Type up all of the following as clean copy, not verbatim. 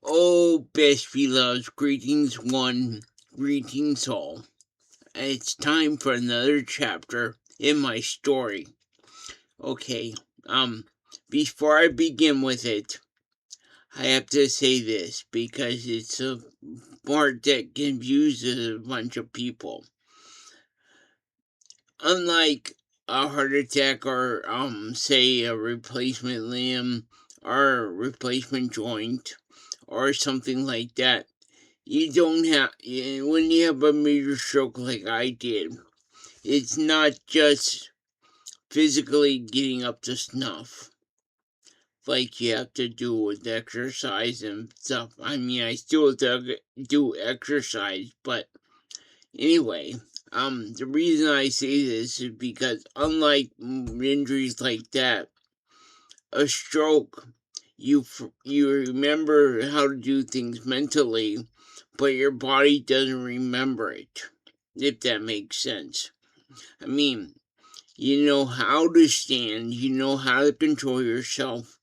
Oh, best beloveds, greetings one, greetings all. It's time for another chapter in my story. Okay, before I begin with it, I have to say this because it's a part that confuses a bunch of people. Unlike a heart attack or, say a replacement limb or replacement joint or something like that, you don't have, when you have a major stroke like I did, it's not just physically getting up to snuff like you have to do with exercise and stuff. I mean, I still do exercise, but anyway, the reason I say this is because unlike injuries like that, a stroke, you remember how to do things mentally, but your body doesn't remember it, if that makes sense. I mean, you know how to stand, you know how to control yourself,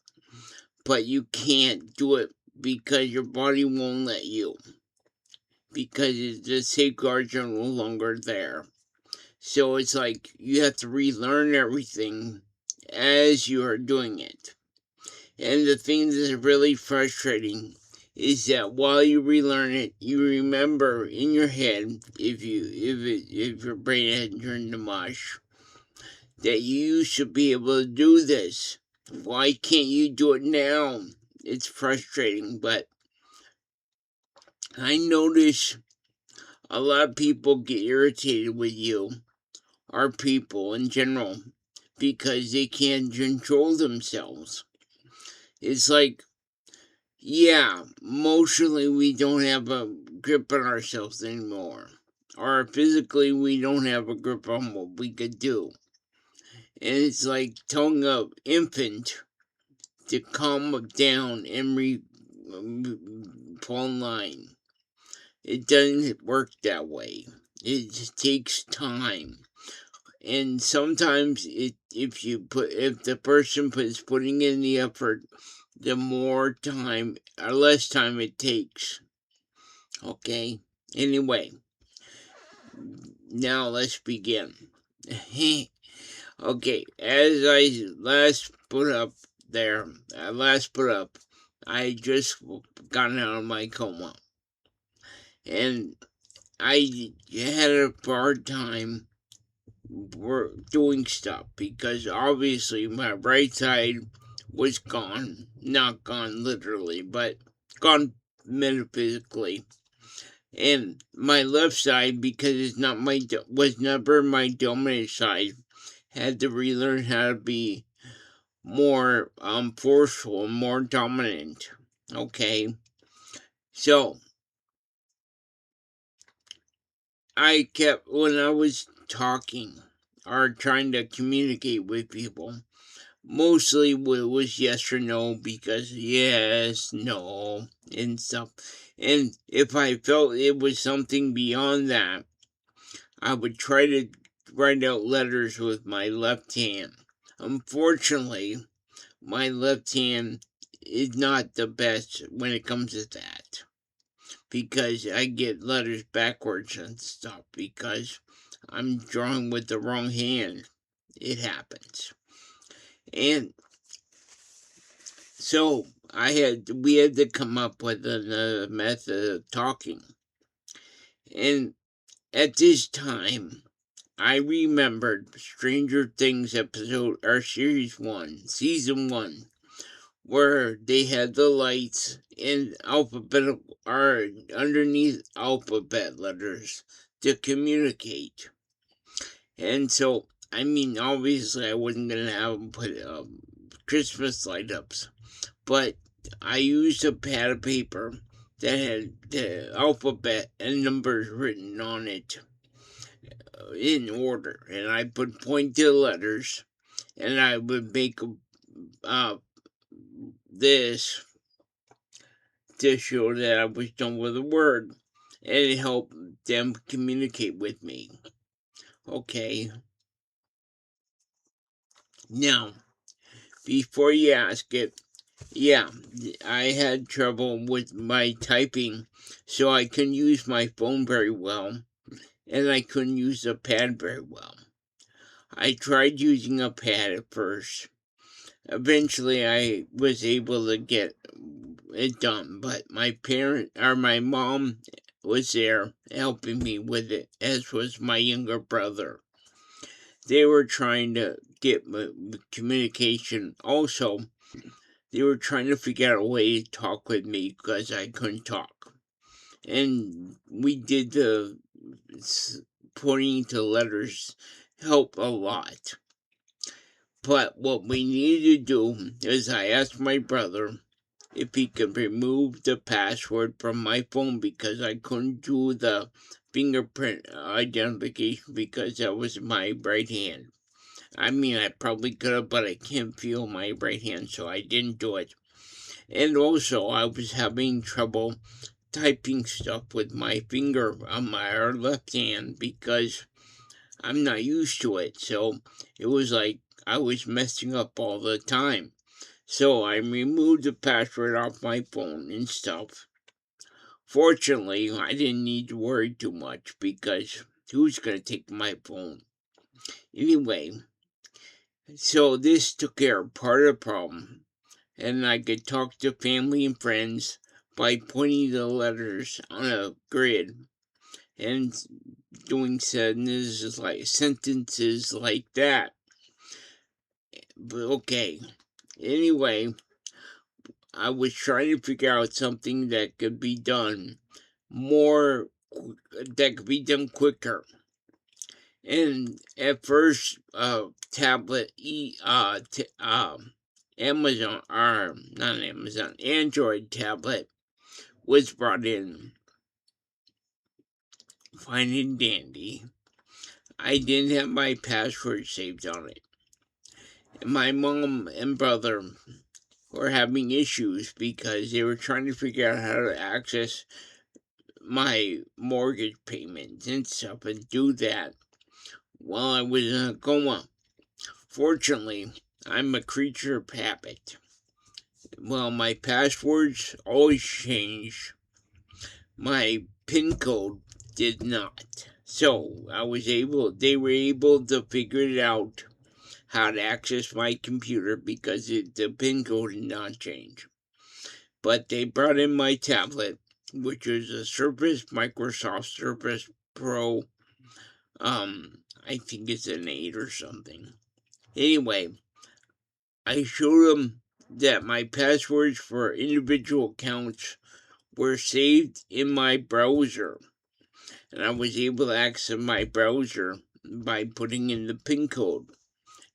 but you can't do it because your body won't let you, because the safeguards are no longer there. So it's like you have to relearn everything as you are doing it. And the thing that's really frustrating is that while you relearn it, you remember in your head, if your brain hadn't turned to mush, that you should be able to do this. Why can't you do it now? It's frustrating, but I notice a lot of people get irritated with you, or people in general, because they can't control themselves. It's like, yeah, emotionally we don't have a grip on ourselves anymore. Or physically we don't have a grip on what we could do. And it's like telling an infant to calm down and fall in line. It doesn't work that way. It just takes time. And sometimes if the person is putting in the effort, the more time or less time it takes. Okay? Anyway, now let's begin. Okay, as I last put up, I just got out of my coma. And I had a hard time doing stuff because obviously my right side was gone. Not gone literally, but gone metaphysically. And my left side, because it's not was never my dominant side, had to relearn how to be more forceful, more dominant. Okay, so when I was talking or trying to communicate with people, mostly it was yes or no, because yes, no, and stuff. And if I felt it was something beyond that, I would try to write out letters with my left hand. Unfortunately, my left hand is not the best when it comes to that, because I get letters backwards and stuff because I'm drawing with the wrong hand. It happens. And so we had to come up with another method of talking. And at this time, I remembered Stranger Things episode, or series 1, season 1, where they had the lights in alphabetical, or underneath alphabet letters to communicate. And so, I mean, obviously I wasn't going to have them put Christmas light ups, but I used a pad of paper that had the alphabet and numbers written on it in order, and I would point to the letters, and I would make this to show that I was done with the word, and it helped them communicate with me. Okay. Now, before you ask it, Yeah, I had trouble with my typing, so I couldn't use my phone very well, and I couldn't use the pad very well. I tried using a pad at first. Eventually, I was able to get it done, but my mom was there helping me with it, as was my younger brother. They were trying to get communication. Also, they were trying to figure out a way to talk with me because I couldn't talk. And we did the putting to letters help a lot. But what we needed to do is I asked my brother if he could remove the password from my phone because I couldn't do the fingerprint identification because that was my right hand. I mean, I probably could have, but I can't feel my right hand, so I didn't do it. And also, I was having trouble typing stuff with my finger on my left hand because I'm not used to it. So it was like I was messing up all the time. So I removed the password off my phone and stuff. Fortunately, I didn't need to worry too much because who's going to take my phone? Anyway, so this took care of part of the problem, and I could talk to family and friends by putting the letters on a grid and doing sentences like that. But okay. Anyway, I was trying to figure out something that could be done more that could be done quicker. And at first, tablet Amazon or not Amazon, Android tablet was brought in. Fine and dandy. I didn't have my password saved on it. And my mom and brother were having issues because they were trying to figure out how to access my mortgage payments and stuff and do that while I was in a coma. Fortunately, I'm a creature of habit. Well, my passwords always change. My PIN code did not. So they were able to figure it out how to access my computer because the PIN code did not change. But they brought in my tablet, which is a Surface Microsoft Surface Pro. I think it's an 8 or something. Anyway, I showed them that my passwords for individual accounts were saved in my browser, and I was able to access my browser by putting in the PIN code,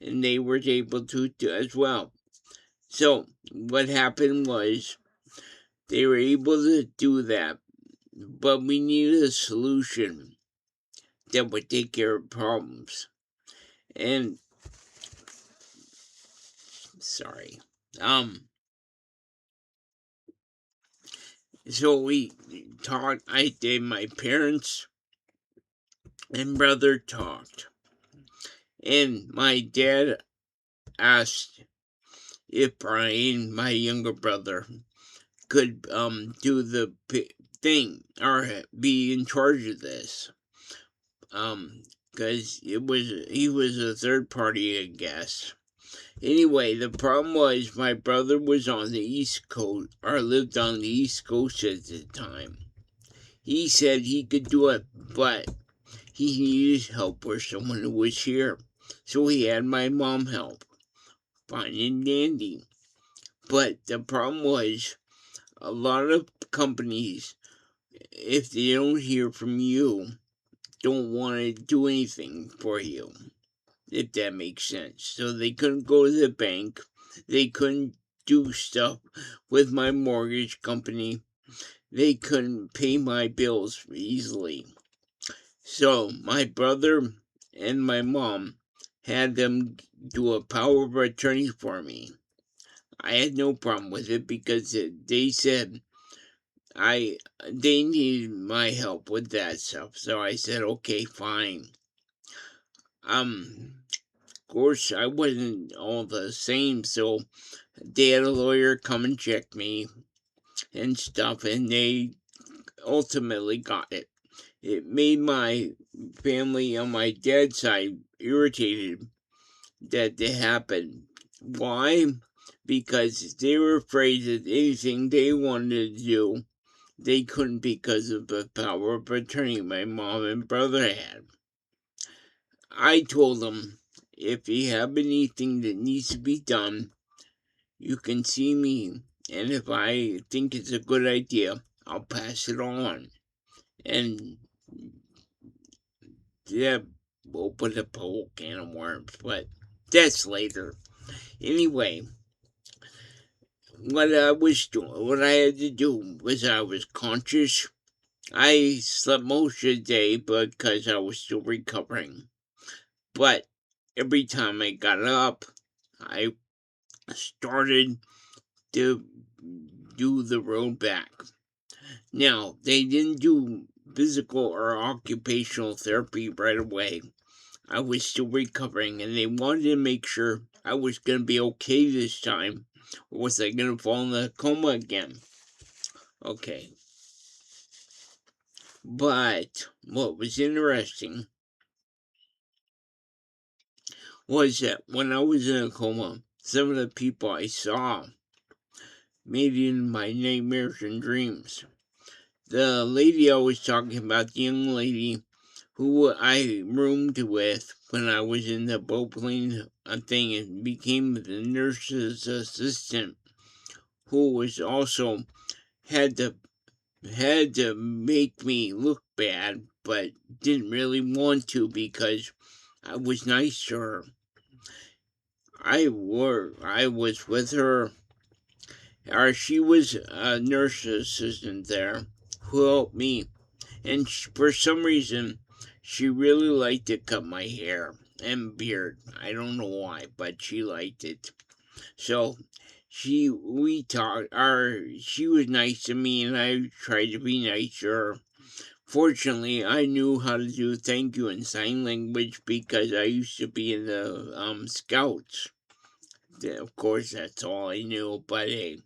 and they were able to as well. So what happened was they were able to do that, but we needed a solution that would take care of problems. And sorry. So we talked. I did. My parents and brother talked, and my dad asked if Brian, my younger brother, could do the thing or be in charge of this. Because he was a third party, I guess. Anyway, the problem was my brother was on the East Coast, or lived on the East Coast at the time. He said he could do it, but he needed help for someone who was here. So he had my mom help. Fine and dandy. But the problem was a lot of companies, if they don't hear from you, don't want to do anything for you, if that makes sense. So they couldn't go to the bank. They couldn't do stuff with my mortgage company. They couldn't pay my bills easily. So my brother and my mom had them do a power of attorney for me. I had no problem with it because they said they needed my help with that stuff. So I said, okay, fine. Um, course, I wasn't all the same, so they had a lawyer come and check me and stuff, and they ultimately got it. It made my family on my dad's side irritated that it happened. Why? Because they were afraid that anything they wanted to do, they couldn't because of the power of attorney my mom and brother had. I told them, if you have anything that needs to be done, you can see me, and if I think it's a good idea, I'll pass it on. And that opened up a whole can of worms, but that's later. Anyway, what I was doing, what I had to do was I was conscious. I slept most of the day because I was still recovering. But every time I got up, I started to do the road back. Now, they didn't do physical or occupational therapy right away. I was still recovering, and they wanted to make sure I was going to be okay this time, or was I going to fall in a coma again? Okay. But what was interesting was that when I was in a coma, some of the people I saw made it in my nightmares and dreams. The lady I was talking about, the young lady who I roomed with when I was in the boat plane thing and became the nurse's assistant, who was also had to make me look bad, but didn't really want to because I was nice to her. I was with her, or she was a nurse assistant there who helped me, and for some reason she really liked to cut my hair and beard. I don't know why, but she liked it. So she was nice to me, and I tried to be nice to her. Fortunately, I knew how to do thank you in sign language because I used to be in the scouts. Of course, that's all I knew, but hey.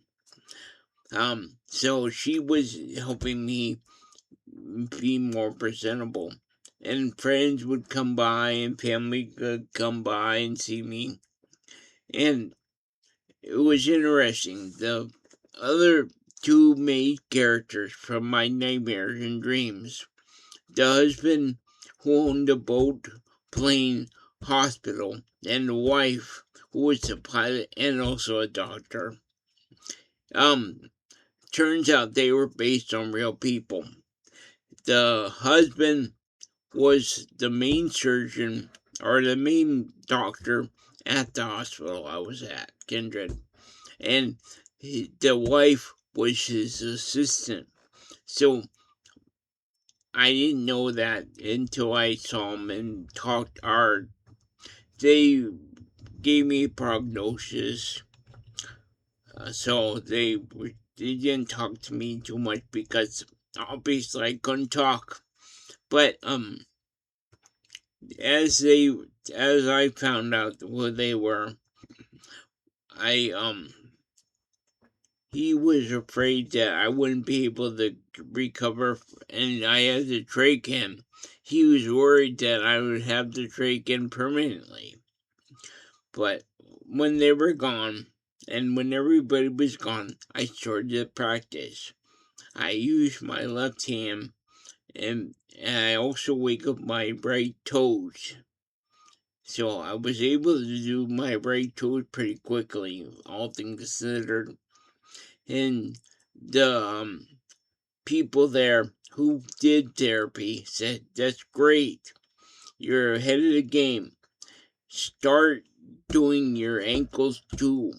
So she was helping me be more presentable. And friends would come by, and family could come by and see me. And it was interesting. The other two main characters from my nightmares and dreams, the husband who owned a boat, plane, hospital, and the wife who was a pilot and also a doctor. Turns out they were based on real people. The husband was the main surgeon or the main doctor at the hospital I was at, Kindred. And the wife was his assistant. So I didn't know that until I saw him and talked. They gave me a prognosis, so they didn't talk to me too much because obviously I couldn't talk. But as I found out who they were, I he was afraid that I wouldn't be able to recover, and I had to trach him. He was worried that I would have to trach in permanently. But when they were gone, and when everybody was gone, I started to practice. I used my left hand, and I also wake up my right toes. So I was able to do my right toes pretty quickly, all things considered. And the people there who did therapy said, "That's great. You're ahead of the game. Start doing your ankles too."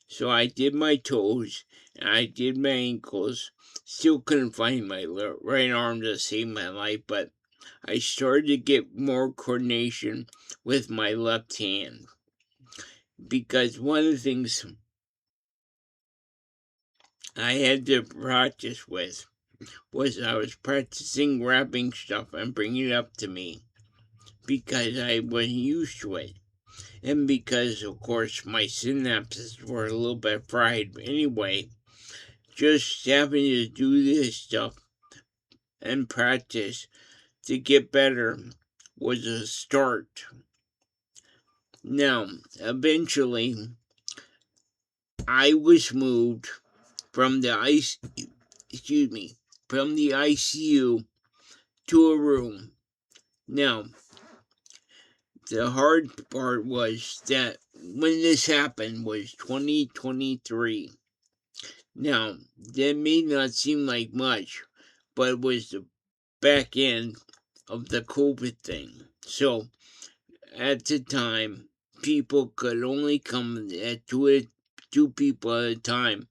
So I did my toes and I did my ankles. Still couldn't find my right arm to save my life, but I started to get more coordination with my left hand. Because one of the things I had to practice with was I was practicing grabbing stuff and bringing it up to me because I wasn't used to it. And because, of course, my synapses were a little bit fried anyway, just having to do this stuff and practice to get better was a start. Now, eventually, I was moved from the from the ICU to a room. Now, the hard part was that when this happened was 2023. Now, that may not seem like much, but it was the back end of the COVID thing. So, at the time, people could only come at two people at a time.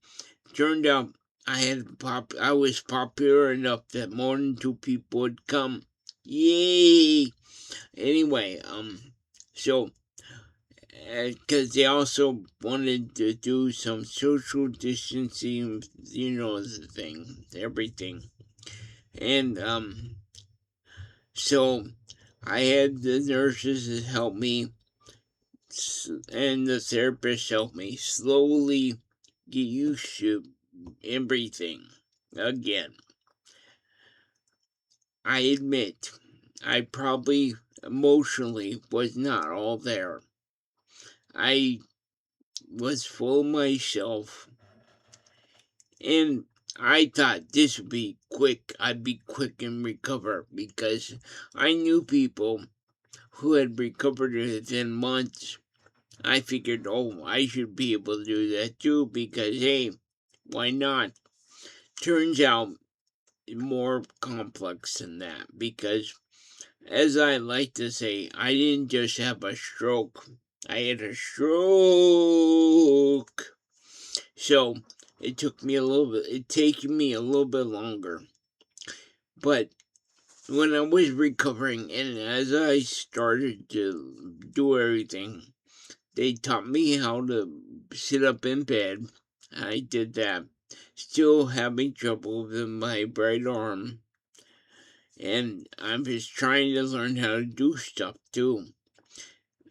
Turned out I was popular enough that more than two people would come. Yay! Anyway, so because they also wanted to do some social distancing, the thing, everything, and so I had the nurses help me, and the therapist helped me slowly get used to everything again. I admit, I probably emotionally was not all there. I was full of myself, and I thought this would be quick. I'd be quick and recover because I knew people who had recovered within months. I figured, oh, I should be able to do that too because, hey, why not? Turns out more complex than that because, as I like to say, I didn't just have a stroke, I had a stroke. So it took me taking me a little bit longer. But when I was recovering and as I started to do everything, they taught me how to sit up in bed. I did that. Still having trouble with my right arm. And I was trying to learn how to do stuff too.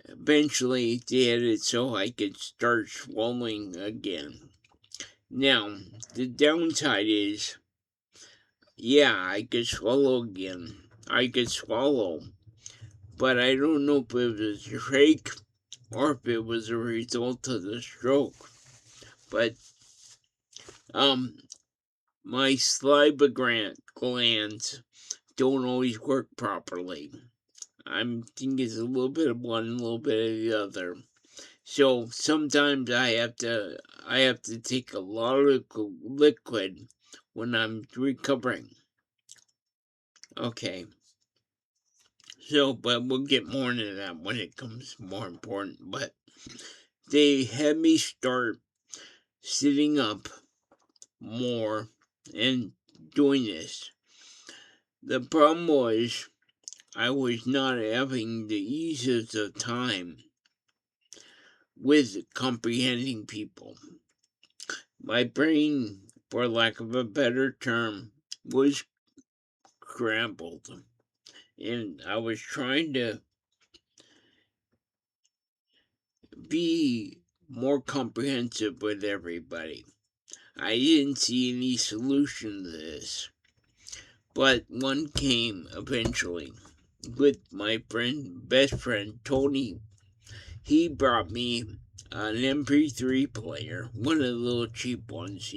Eventually, they had it so I could start swallowing again. Now, the downside is, yeah, I could swallow again. I could swallow. But I don't know if it was a shake or if it was a result of the stroke. But, my saliva glands don't always work properly. I think it's a little bit of one, a little bit of the other. So sometimes I have to take a lot of liquid when I'm recovering. Okay. So, but we'll get more into that when it comes more important. But they had me start sitting up more and doing this. The problem was I was not having the ease of the time with comprehending people. My brain, for lack of a better term, was scrambled. And I was trying to be more comprehensive with everybody. I didn't see any solution to this. But one came eventually with my best friend, Tony. He brought me an MP3 player, one of the little cheap ones,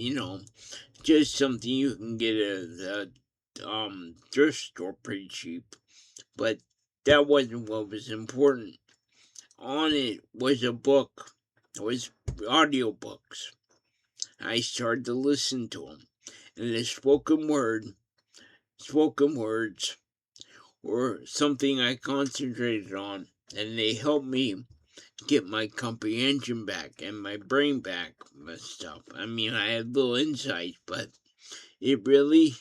just something you can get at the thrift store pretty cheap. But that wasn't what was important. On it was a book. It was audiobooks. I started to listen to them. And the spoken words were something I concentrated on. And they helped me get my comprehension back and my brain back and stuff. I mean, I had little insights, but it really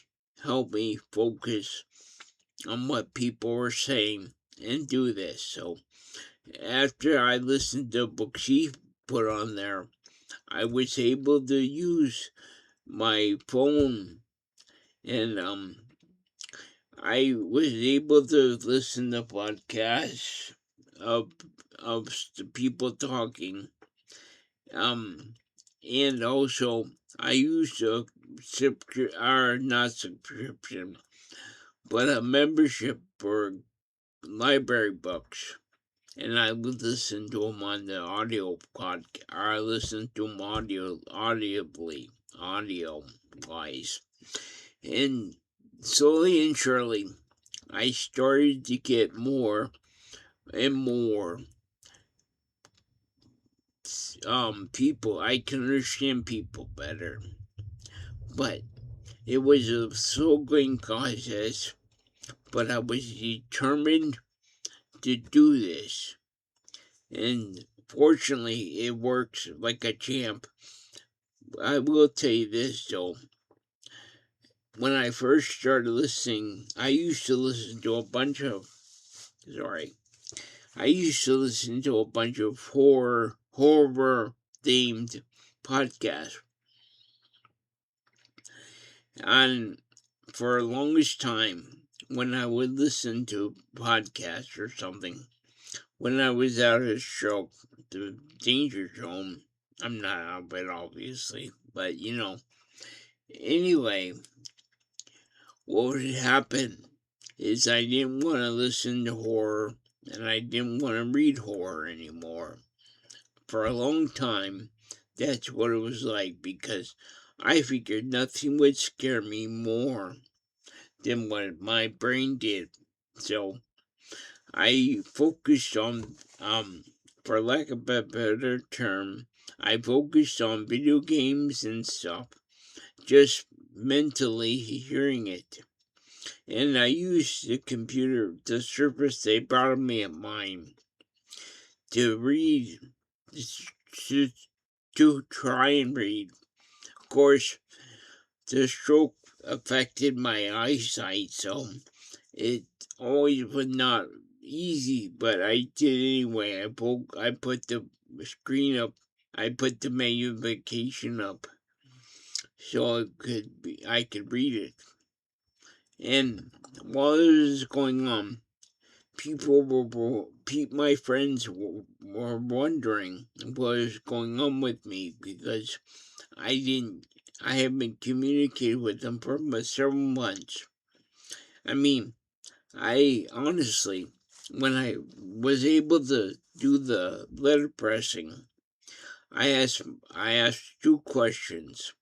helped me focus on what people were saying and do this. So after I listened to the book she put on there, I was able to use my phone and I was able to listen to podcasts of people talking. And also I used a not subscription, but a membership for library books, and I would listen to them on the audio podcast. Or I listen to them audio wise, and slowly and surely, I started to get more and more people. I can understand people better, but it was a slow going process. But I was determined to do this, and fortunately, it works like a champ. I will tell you this though. When I first started listening, I used to listen to a bunch of horror themed podcasts. And for the longest time, when I would listen to podcasts or something, when I was out of stroke, the danger zone, I'm not out of it obviously, but anyway, what would happen is I didn't want to listen to horror, and I didn't want to read horror anymore. For a long time, that's what it was like, because I figured nothing would scare me more than what my brain did. So I focused on, for lack of a better term, I focused on video games and stuff, just mentally hearing it. And I used the computer, the surface they brought me at mine, to read, to, to try and read. Of course, the stroke affected my eyesight, so it always was not easy, but I did anyway. I put the screen up, I put the magnification up, so I could read it. And while this was going on, my friends were wondering what was going on with me, because I haven't communicated with them for several months. I mean, I honestly, when I was able to do the letter pressing, I asked two questions.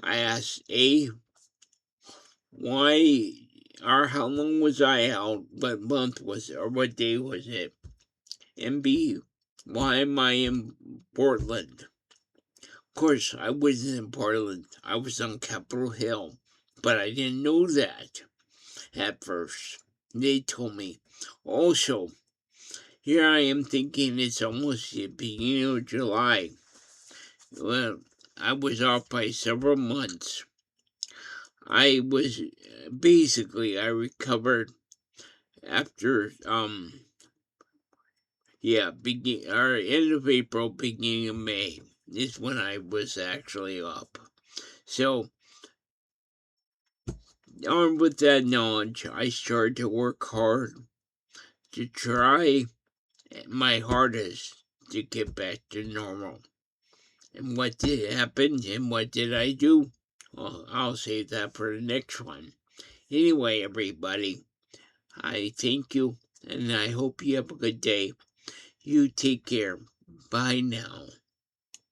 I asked why or how long was I out? What month was it, or what day was it? And B, why am I in Portland? Of course, I wasn't in Portland. I was on Capitol Hill, but I didn't know that at first. They told me. Also, here I am thinking it's almost the beginning of July. Well, I was off by several months. I recovered after, end of April, beginning of May is when I was actually up. So, armed with that knowledge, I started to work hard to try my hardest to get back to normal. And what did happen, and what did I do? Well, I'll save that for the next one. Anyway, everybody, I thank you, and I hope you have a good day. You take care. Bye now.